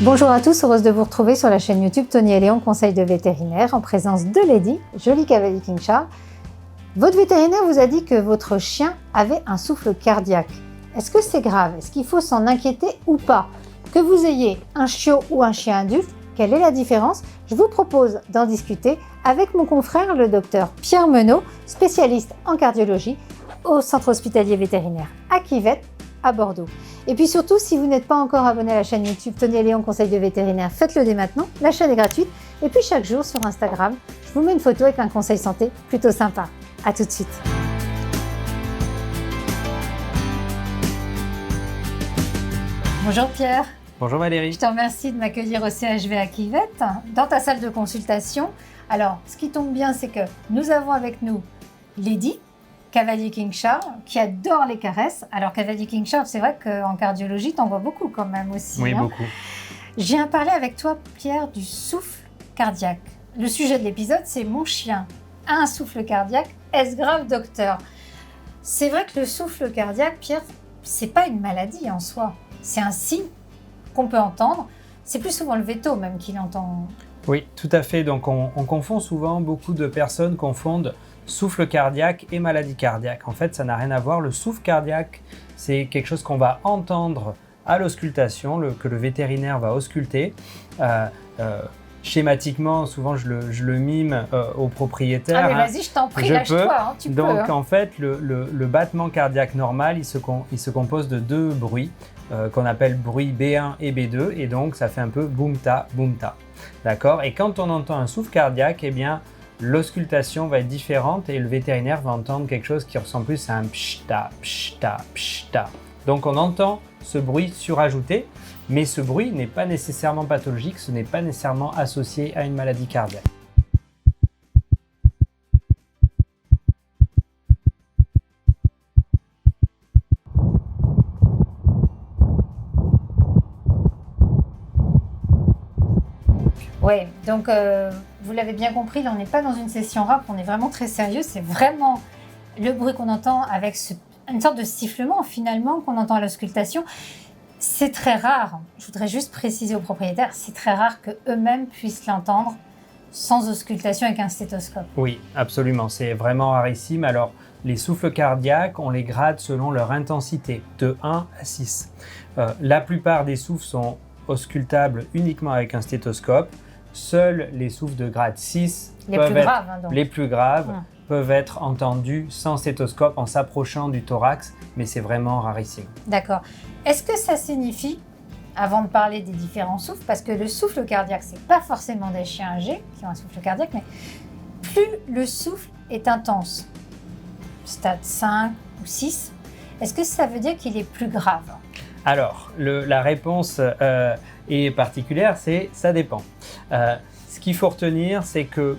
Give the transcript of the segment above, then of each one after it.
Bonjour à tous, heureuse de vous retrouver sur la chaîne YouTube Tony et Léon, conseil de vétérinaire, en présence de Lady, joli cavalier King Charles. Votre vétérinaire vous a dit que votre chien avait un souffle cardiaque. Est-ce que c'est grave? Est-ce qu'il faut s'en inquiéter ou pas? Que vous ayez un chiot ou un chien adulte, quelle est la différence? Je vous propose d'en discuter avec mon confrère, le docteur Pierre Menot, spécialiste en cardiologie au centre hospitalier vétérinaire à Quivette, à Bordeaux. Et puis surtout, si vous n'êtes pas encore abonné à la chaîne YouTube Tony et Léon, conseil de vétérinaire, faites-le dès maintenant. La chaîne est gratuite. Et puis chaque jour sur Instagram, je vous mets une photo avec un conseil santé plutôt sympa. À tout de suite. Bonjour Pierre. Bonjour Valérie. Je te remercie de m'accueillir au CHV à Quivette, dans ta salle de consultation. Alors, ce qui tombe bien, c'est que nous avons avec nous Lady, cavalier King Charles, qui adore les caresses. Alors, cavalier King Charles, c'est vrai qu'en cardiologie, t'en vois beaucoup quand même aussi. Oui, hein. beaucoup. Je viens parler avec toi, Pierre, du souffle cardiaque. Le sujet de l'épisode, c'est mon chien a un souffle cardiaque. Est-ce grave, docteur? C'est vrai que le souffle cardiaque, Pierre, c'est pas une maladie en soi. C'est un signe qu'on peut entendre. C'est plus souvent le véto même qui l'entend. Oui, tout à fait. Donc, on confond souvent, beaucoup de personnes confondent souffle cardiaque et maladie cardiaque. En fait, ça n'a rien à voir. Le souffle cardiaque, c'est quelque chose qu'on va entendre à l'auscultation, que le vétérinaire va ausculter. Schématiquement, souvent je le mime au propriétaire. Ah mais vas-y, je t'en prie, lâche-toi, hein, tu Donc, peux. Hein. En fait, le battement cardiaque normal, il se compose de deux bruits qu'on appelle bruit B1 et B2, et donc ça fait un peu boum-ta, boum-ta. D'accord? Et quand on entend un souffle cardiaque, eh bien, l'auscultation va être différente et le vétérinaire va entendre quelque chose qui ressemble plus à un pshta, pshta, pshta. Donc on entend ce bruit surajouté, mais ce bruit n'est pas nécessairement pathologique, ce n'est pas nécessairement associé à une maladie cardiaque. Oui, donc vous l'avez bien compris, là on n'est pas dans une session rap, on est vraiment très sérieux, c'est vraiment le bruit qu'on entend avec une sorte de sifflement finalement qu'on entend à l'auscultation. C'est très rare, je voudrais juste préciser aux propriétaires, c'est très rare qu'eux-mêmes puissent l'entendre sans auscultation avec un stéthoscope. Oui, absolument, c'est vraiment rarissime. Alors, les souffles cardiaques, on les grade selon leur intensité, de 1 à 6. La plupart des souffles sont auscultables uniquement avec un stéthoscope. Seuls les souffles de grade 6 les plus graves peuvent être entendus sans stéthoscope en s'approchant du thorax, mais c'est vraiment rarissime. D'accord. Est-ce que ça signifie, avant de parler des différents souffles, parce que le souffle cardiaque, c'est pas forcément des chiens âgés qui ont un souffle cardiaque, mais plus le souffle est intense, stade 5 ou 6, est-ce que ça veut dire qu'il est plus grave? Alors, la réponse est particulière, c'est ça dépend. Ce qu'il faut retenir, c'est que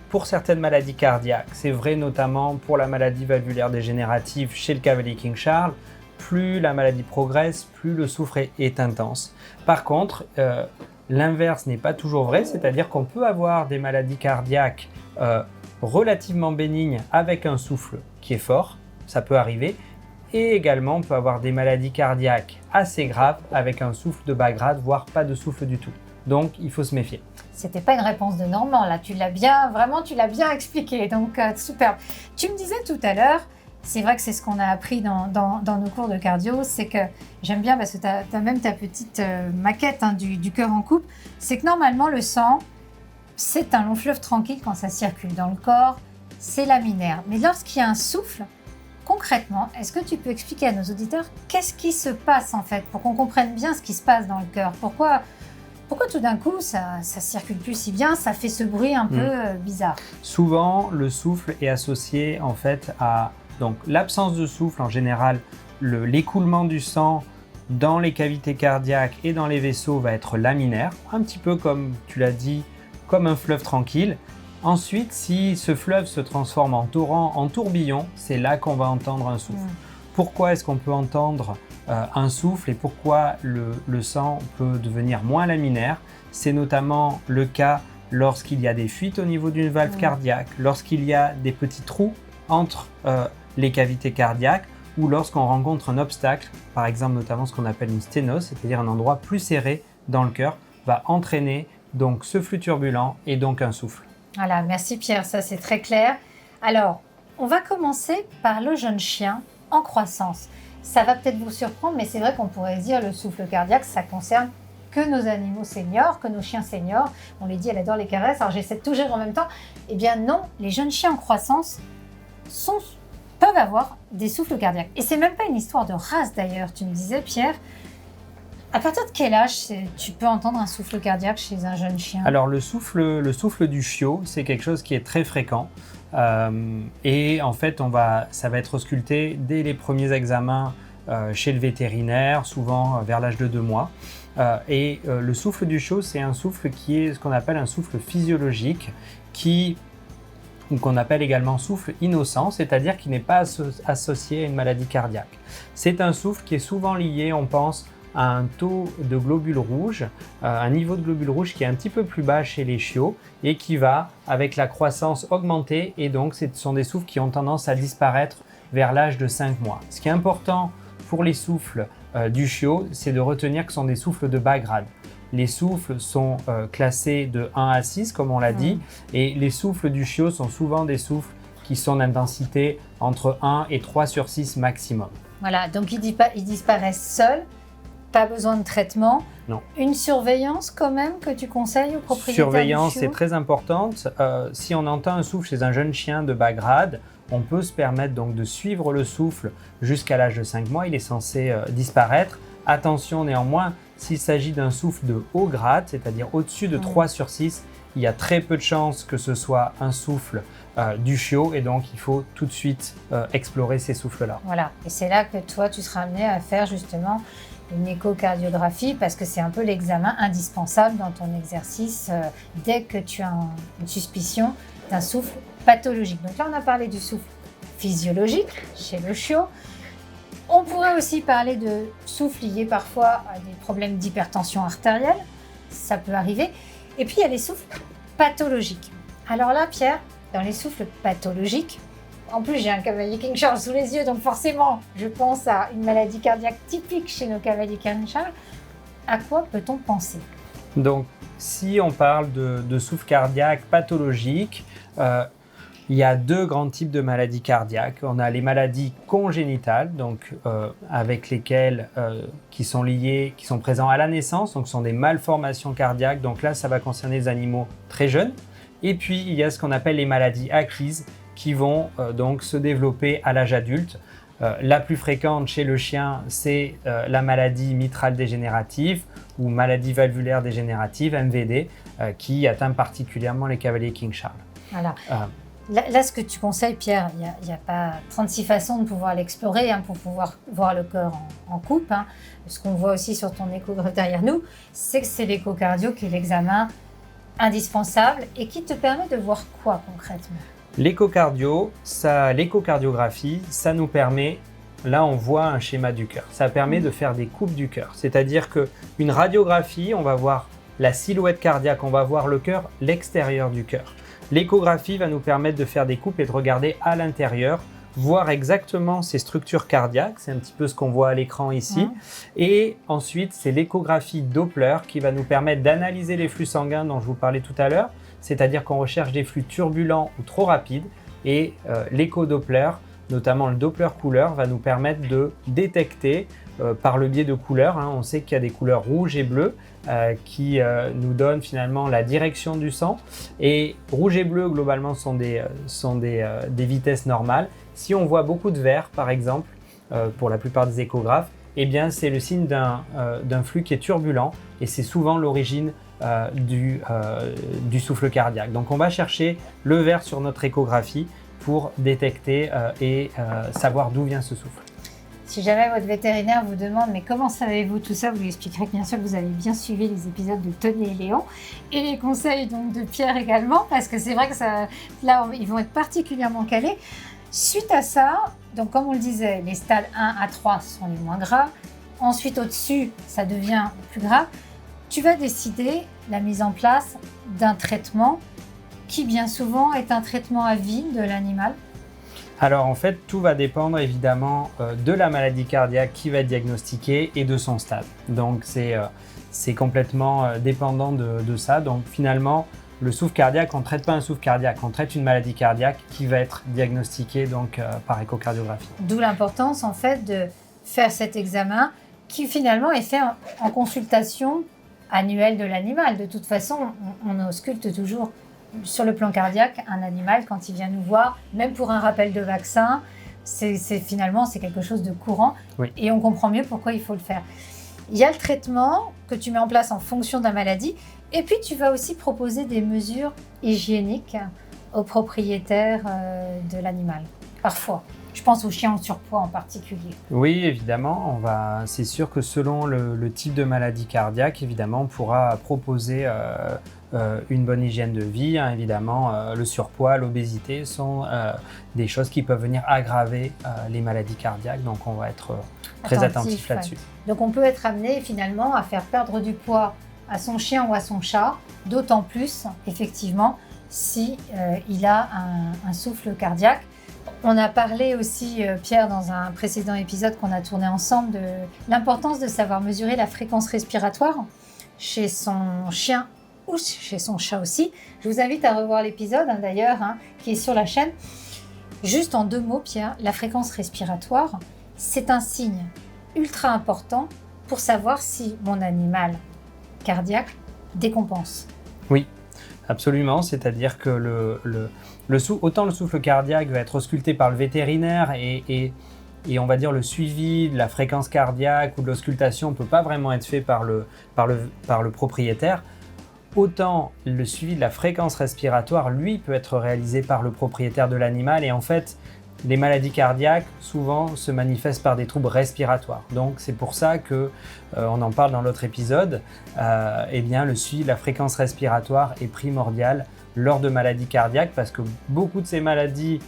pour certaines maladies cardiaques, c'est vrai notamment pour la maladie valvulaire dégénérative chez le cavalier King Charles, plus la maladie progresse, plus le souffle est intense. Par contre, l'inverse n'est pas toujours vrai, c'est-à-dire qu'on peut avoir des maladies cardiaques relativement bénignes avec un souffle qui est fort, ça peut arriver, et également on peut avoir des maladies cardiaques assez graves avec un souffle de bas grade, voire pas de souffle du tout. Donc il faut se méfier. C'était pas une réponse de Normand, là, tu l'as bien expliqué, donc superbe. Tu me disais tout à l'heure, c'est vrai que c'est ce qu'on a appris dans nos cours de cardio, c'est que j'aime bien parce que tu as même ta petite maquette du cœur en coupe, c'est que normalement le sang, c'est un long fleuve tranquille quand ça circule dans le corps, c'est laminaire. Mais lorsqu'il y a un souffle, concrètement, est-ce que tu peux expliquer à nos auditeurs qu'est-ce qui se passe en fait, pour qu'on comprenne bien ce qui se passe dans le cœur? Pourquoi tout d'un coup ça circule plus si bien, ça fait ce bruit un peu bizarre? Souvent, le souffle est associé en fait à donc l'absence de souffle en général, l'écoulement du sang dans les cavités cardiaques et dans les vaisseaux va être laminaire, un petit peu comme tu l'as dit, comme un fleuve tranquille. Ensuite, si ce fleuve se transforme en torrent, en tourbillon, c'est là qu'on va entendre un souffle. Pourquoi est-ce qu'on peut entendre un souffle et pourquoi le sang peut devenir moins laminaire? C'est notamment le cas lorsqu'il y a des fuites au niveau d'une valve cardiaque, lorsqu'il y a des petits trous entre les cavités cardiaques, ou lorsqu'on rencontre un obstacle, par exemple notamment ce qu'on appelle une sténose, c'est-à-dire un endroit plus serré dans le cœur, va entraîner donc ce flux turbulent et donc un souffle. Voilà, merci Pierre, ça c'est très clair. Alors, on va commencer par le jeune chien en croissance. Ça va peut-être vous surprendre, mais c'est vrai qu'on pourrait dire le souffle cardiaque, ça concerne que nos animaux seniors, que nos chiens seniors. On les dit, elle adore les caresses, alors j'essaie de tout gérer en même temps. Eh bien non, les jeunes chiens en croissance peuvent avoir des souffles cardiaques. Et c'est même pas une histoire de race d'ailleurs, tu me disais Pierre. À partir de quel âge tu peux entendre un souffle cardiaque chez un jeune chien? Alors le souffle du chiot, c'est quelque chose qui est très fréquent. Et en fait, ça va être ausculté dès les premiers examens chez le vétérinaire, souvent vers l'âge de 2 mois. Le souffle du chiot, c'est un souffle qui est ce qu'on appelle un souffle physiologique, ou qu'on appelle également souffle innocent, c'est-à-dire qui n'est pas associé à une maladie cardiaque. C'est un souffle qui est souvent lié, on pense, à un taux de globules rouges, un niveau de globules rouges qui est un petit peu plus bas chez les chiots et qui va, avec la croissance, augmenter. Et donc, ce sont des souffles qui ont tendance à disparaître vers l'âge de 5 mois. Ce qui est important pour les souffles du chiot, c'est de retenir que ce sont des souffles de bas grade. Les souffles sont classés de 1 à 6, comme on l'a dit, et les souffles du chiot sont souvent des souffles qui sont d'intensité entre 1 et 3 sur 6 maximum. Voilà, donc ils disparaissent seuls. Pas besoin de traitement. Non. Une surveillance quand même que tu conseilles aux propriétaires Surveillance, du chiot? c'est très importante. Si on entend un souffle chez un jeune chien de bas grade, on peut se permettre donc de suivre le souffle jusqu'à l'âge de 5 mois. Il est censé disparaître. Attention néanmoins, s'il s'agit d'un souffle de haut grade, c'est-à-dire au-dessus de 3 sur 6, il y a très peu de chances que ce soit un souffle du chiot et donc il faut tout de suite explorer ces souffles-là. Voilà, et c'est là que toi tu seras amené à faire justement une échocardiographie parce que c'est un peu l'examen indispensable dans ton exercice dès que tu as une suspicion d'un souffle pathologique. Donc là on a parlé du souffle physiologique chez le chiot. On pourrait aussi parler de souffle lié parfois à des problèmes d'hypertension artérielle, ça peut arriver. Et puis il y a les souffles pathologiques. Alors là Pierre, dans les souffles pathologiques, en plus j'ai un cavalier King Charles sous les yeux, donc forcément je pense à une maladie cardiaque typique chez nos cavaliers King Charles. À quoi peut-on penser? Donc si on parle de souffle cardiaque pathologique, il y a 2 grands types de maladies cardiaques. On a les maladies congénitales, donc avec lesquelles qui sont présents à la naissance, donc ce sont des malformations cardiaques. Donc là, ça va concerner les animaux très jeunes. Et puis il y a ce qu'on appelle les maladies acquises, qui vont donc se développer à l'âge adulte. La plus fréquente chez le chien, c'est la maladie mitrale dégénérative ou maladie valvulaire dégénérative, MVD, qui atteint particulièrement les cavaliers King Charles. Voilà. Là, ce que tu conseilles, Pierre, il n'y a pas 36 façons de pouvoir l'explorer pour pouvoir voir le cœur en coupe. Ce qu'on voit aussi sur ton échographe derrière nous, c'est que c'est l'échocardio qui est l'examen indispensable et qui te permet de voir quoi concrètement? L'échocardiographie, ça nous permet, là on voit un schéma du cœur, ça permet de faire des coupes du cœur. C'est-à-dire qu'une radiographie, on va voir la silhouette cardiaque, on va voir le cœur, l'extérieur du cœur. L'échographie va nous permettre de faire des coupes et de regarder à l'intérieur, voir exactement ces structures cardiaques, c'est un petit peu ce qu'on voit à l'écran ici. Et ensuite, c'est l'échographie Doppler qui va nous permettre d'analyser les flux sanguins dont je vous parlais tout à l'heure, c'est-à-dire qu'on recherche des flux turbulents ou trop rapides. Et l'écho-Doppler, notamment le Doppler couleur, va nous permettre de détecter par le biais de couleurs. On sait qu'il y a des couleurs rouges et bleues qui nous donnent finalement la direction du sang. Et rouge et bleu, globalement, sont des vitesses normales. Si on voit beaucoup de vert, par exemple, pour la plupart des échographes, eh bien, c'est le signe d'un flux qui est turbulent et c'est souvent l'origine du souffle cardiaque. Donc, on va chercher le vert sur notre échographie pour détecter et savoir d'où vient ce souffle. Si jamais votre vétérinaire vous demande « mais comment savez-vous tout ça ?» vous lui expliquerez que bien sûr vous avez bien suivi les épisodes de Tony et Léon et les conseils donc de Pierre également, parce que c'est vrai que là ils vont être particulièrement calés. Suite à ça, donc comme on le disait, les stades 1 à 3 sont les moins graves. Ensuite au-dessus, ça devient plus grave. Tu vas décider la mise en place d'un traitement qui bien souvent est un traitement à vie de l'animal. Alors en fait, tout va dépendre évidemment de la maladie cardiaque qui va être diagnostiquée et de son stade. Donc c'est complètement dépendant de ça. Donc finalement, le souffle cardiaque, on ne traite pas un souffle cardiaque, on traite une maladie cardiaque qui va être diagnostiquée donc, par échocardiographie. D'où l'importance en fait de faire cet examen qui finalement est fait en consultation annuelle de l'animal. De toute façon, on ausculte toujours sur le plan cardiaque un animal quand il vient nous voir, même pour un rappel de vaccin. Finalement, c'est quelque chose de courant Oui. Et on comprend mieux pourquoi il faut le faire. Il y a le traitement que tu mets en place en fonction de la maladie et puis tu vas aussi proposer des mesures hygiéniques aux propriétaires de l'animal. Parfois, je pense aux chiens en surpoids en particulier. Oui, évidemment, c'est sûr que selon le type de maladie cardiaque, évidemment, on pourra proposer une bonne hygiène de vie. Hein, évidemment, le surpoids, l'obésité sont des choses qui peuvent venir aggraver les maladies cardiaques. Donc, on va être très attentif là-dessus. Ouais. Donc, on peut être amené finalement à faire perdre du poids à son chien ou à son chat, d'autant plus, effectivement, si il a un souffle cardiaque. On a parlé aussi, Pierre, dans un précédent épisode qu'on a tourné ensemble, de l'importance de savoir mesurer la fréquence respiratoire chez son chien ou chez son chat aussi. Je vous invite à revoir l'épisode, d'ailleurs, qui est sur la chaîne. Juste en 2 mots, Pierre, la fréquence respiratoire, c'est un signe ultra important pour savoir si mon animal cardiaque décompense. Oui, absolument. C'est-à-dire que autant le souffle cardiaque va être ausculté par le vétérinaire et on va dire le suivi de la fréquence cardiaque ou de l'auscultation ne peut pas vraiment être fait par le propriétaire. Autant le suivi de la fréquence respiratoire, lui, peut être réalisé par le propriétaire de l'animal. Et en fait, les maladies cardiaques, souvent, se manifestent par des troubles respiratoires. Donc, c'est pour ça que, on en parle dans l'autre épisode, eh bien, le suivi de la fréquence respiratoire est primordial lors de maladies cardiaques parce que beaucoup de ces maladies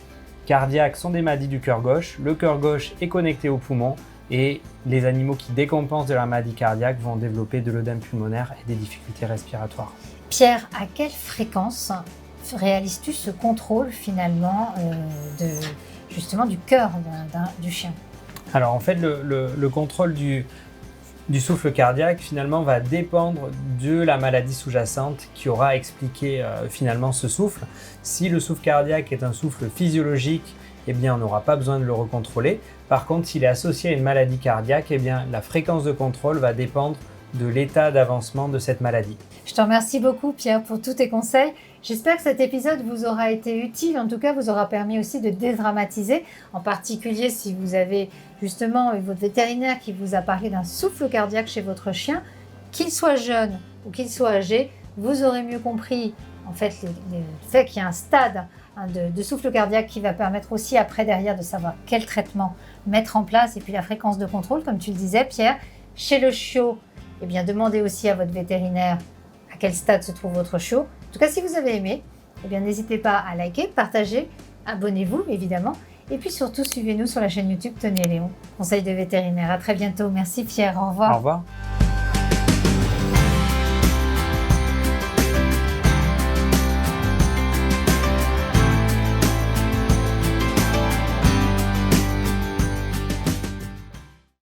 cardiaques sont des maladies du cœur gauche. Le cœur gauche est connecté au poumon et les animaux qui décompensent de la maladie cardiaque vont développer de l'œdème pulmonaire et des difficultés respiratoires. Pierre, à quelle fréquence réalises-tu ce contrôle finalement justement du cœur du chien? Alors en fait, le contrôle du souffle cardiaque finalement va dépendre de la maladie sous-jacente qui aura expliqué finalement ce souffle. Si le souffle cardiaque est un souffle physiologique, eh bien on n'aura pas besoin de le recontrôler. Par contre, s'il est associé à une maladie cardiaque, eh bien la fréquence de contrôle va dépendre de l'état d'avancement de cette maladie. Je te remercie beaucoup, Pierre, pour tous tes conseils. J'espère que cet épisode vous aura été utile, en tout cas vous aura permis aussi de dédramatiser, en particulier si vous avez justement votre vétérinaire qui vous a parlé d'un souffle cardiaque chez votre chien, qu'il soit jeune ou qu'il soit âgé, vous aurez mieux compris en fait le fait qu'il y a un stade de souffle cardiaque qui va permettre aussi après derrière de savoir quel traitement mettre en place et puis la fréquence de contrôle, comme tu le disais, Pierre. Chez le chiot, eh bien demandez aussi à votre vétérinaire à quel stade se trouve votre chiot. En tout cas, si vous avez aimé, eh bien n'hésitez pas à liker, partager, abonnez-vous évidemment. Et puis surtout, suivez-nous sur la chaîne YouTube Tony et Léon, conseil de vétérinaire. À très bientôt. Merci Pierre, au revoir. Au revoir.